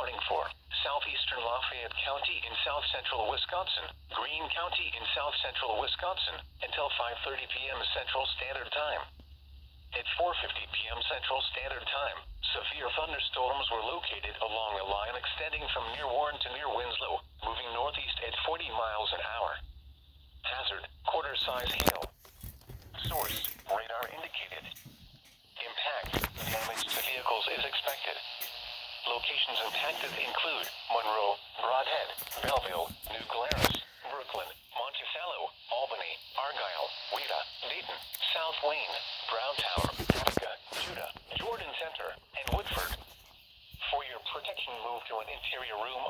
warning for southeastern Lafayette County in south-central Wisconsin, Greene County in south-central Wisconsin, until 5:30 p.m. Central Standard Time. At 4:50 p.m. Central Standard Time, severe thunderstorms were located along a line extending from near Warren to near Winslow, moving northeast at 40 miles an hour. Hazard, quarter-size hail. Source, radar indicated. Impact, damage to vehicles is expected. Locations impacted include Monroe, Brodhead, Belleville, New Glarus, Brooklyn, Monticello, Albany, Argyle, Wheeler, Dayton, South Wayne, Browntown, Attica, Judah, Jordan Center, and Woodford. For your protection, move to an interior room